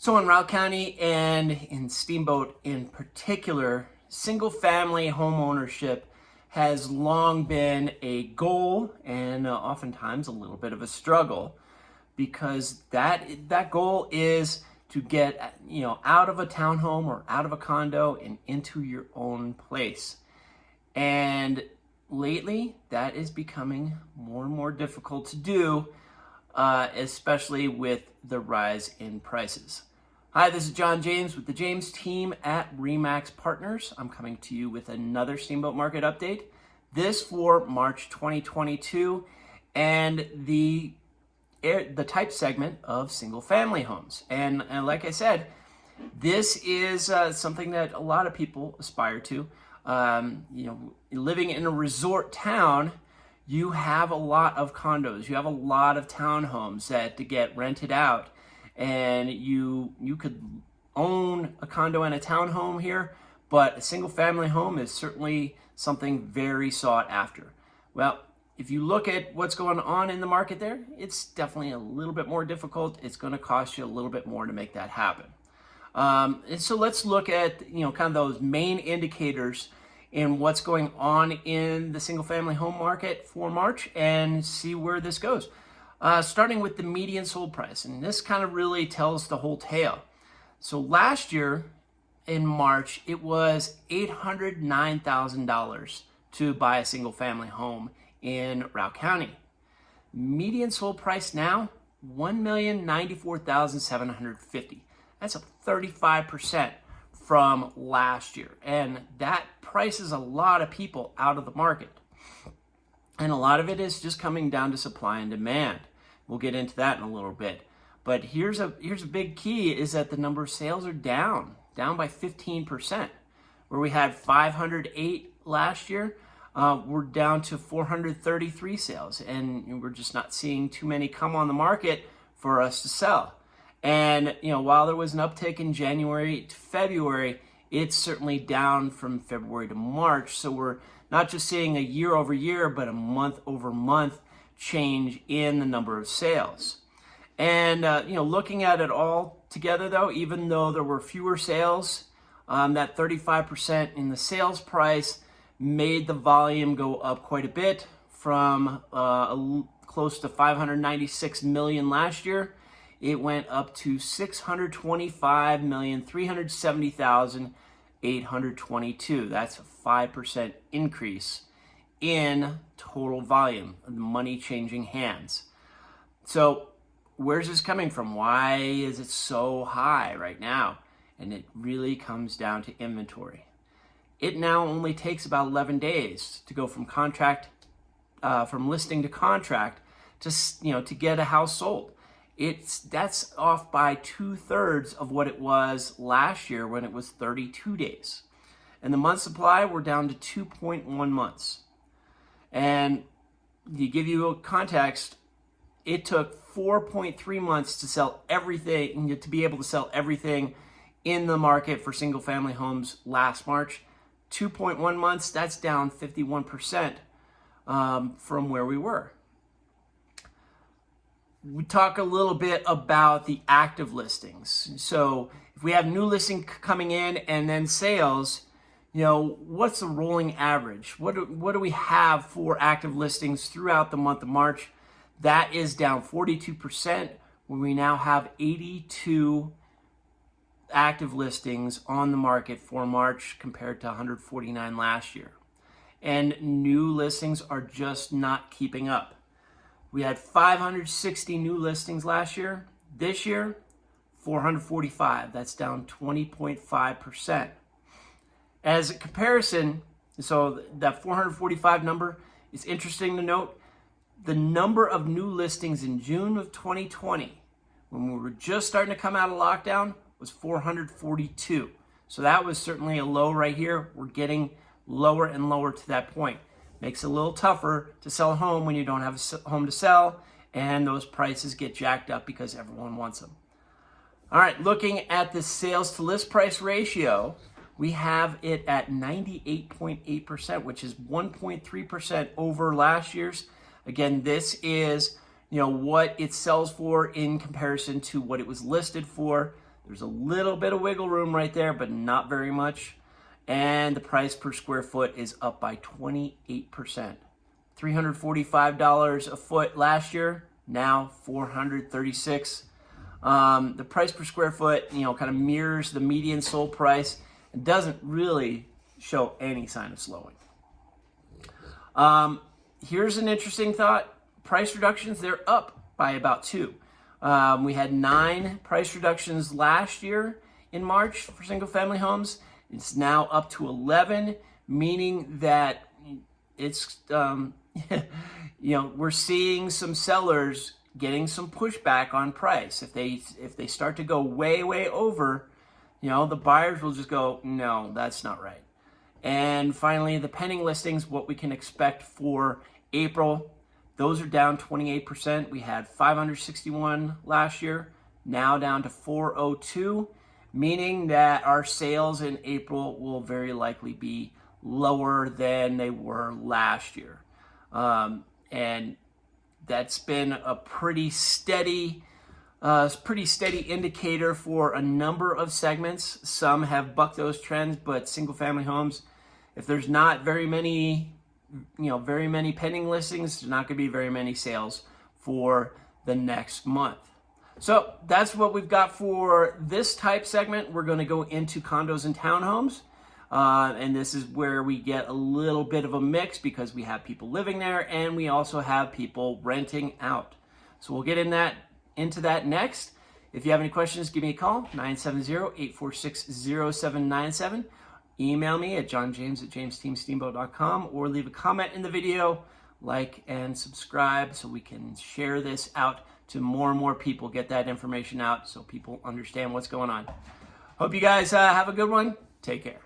So in Routt County and in Steamboat in particular, single-family home ownership has long been a goal and oftentimes a little bit of a struggle, because that goal is to get out of a townhome or out of a condo and into your own place. And lately, that is becoming more and more difficult to do, especially with the rise in prices. Hi, this is John James with the James team at RE/MAX Partners. I'm coming to you with another Steamboat market update. This for March 2022, and the type segment of single-family homes. And like I said, this is something that a lot of people aspire to. Living in a resort town, you have a lot of condos, you have a lot of townhomes that to get rented out, and you could own a condo and a townhome here, but a single-family home is certainly something very sought after. Well, if you look at what's going on in the market there, it's definitely a little bit more difficult. It's going to cost you a little bit more to make that happen. And so let's look at kind of those main indicators in what's going on in the single-family home market for March and see where this goes. Starting with the median sold price, and this kind of really tells the whole tale. So last year in March, it was $809,000 to buy a single-family home in Routt County. Median sold price now, $1,094,750. That's up 35% from last year, and that prices a lot of people out of the market. And a lot of it is just coming down to supply and demand. We'll get into that in a little bit. But here's a big key, is that the number of sales are down by 15%. Where we had 508 last year, we're down to 433 sales. And we're just not seeing too many come on the market for us to sell. And while there was an uptick in January to February, it's certainly down from February to March. So we're not just seeing a year over year, but a month over month change in the number of sales. And looking at it all together, though, even though there were fewer sales, that 35% in the sales price made the volume go up quite a bit from close to 596 million last year. It went up to 625,370,822. That's a 5% increase in total volume, money changing hands. So where's this coming from? Why is it so high right now? And it really comes down to inventory. It now only takes about 11 days to go from listing to contract to get a house sold. That's off by 2/3 of what it was last year when it was 32 days. And the month supply, we're down to 2.1 months. And to give you a context, it took 4.3 months to sell everything, to be able to sell everything in the market for single family homes last March. 2.1 months, that's down 51% from where we were. We talk a little bit about the active listings. So if we have new listing coming in and then sales, what's the rolling average? What do we have for active listings throughout the month of March? That is down 42%, when we now have 82 active listings on the market for March compared to 149 last year. And new listings are just not keeping up. We had 560 new listings last year. This year, 445. That's down 20.5%. As a comparison, so that 445 number is interesting to note. The number of new listings in June of 2020, when we were just starting to come out of lockdown, was 442. So that was certainly a low right here. We're getting lower and lower to that point. Makes it a little tougher to sell a home when you don't have a home to sell, and those prices get jacked up because everyone wants them. All right, looking at the sales to list price ratio, we have it at 98.8%, which is 1.3% over last year's. Again, this is what it sells for in comparison to what it was listed for. There's a little bit of wiggle room right there, but not very much. And the price per square foot is up by 28%. $345 a foot last year, now $436. The price per square foot, kind of mirrors the median sold price and doesn't really show any sign of slowing. Here's an interesting thought. Price reductions, they're up by about 2. We had 9 price reductions last year in March for single family homes. It's now up to 11, meaning that it's, we're seeing some sellers getting some pushback on price. If they start to go way over, the buyers will just go, no, that's not right. And finally, the pending listings, what we can expect for April, those are down 28%. We had 561 last year, now down to 402, meaning that our sales in April will very likely be lower than they were last year. And that's been a pretty steady indicator for a number of segments. Some have bucked those trends, but single family homes, if there's not very many pending listings, there's not going to be very many sales for the next month. So that's what we've got for this type segment. We're going to go into condos and townhomes. And this is where we get a little bit of a mix because we have people living there and we also have people renting out. So we'll get into that next. If you have any questions, give me a call, 970-846-0797. Email me at johnjames@james-teamsteamboat.com or leave a comment in the video, like and subscribe so we can share this out to more and more people, get that information out so people understand what's going on. Hope you guys have a good one. Take care.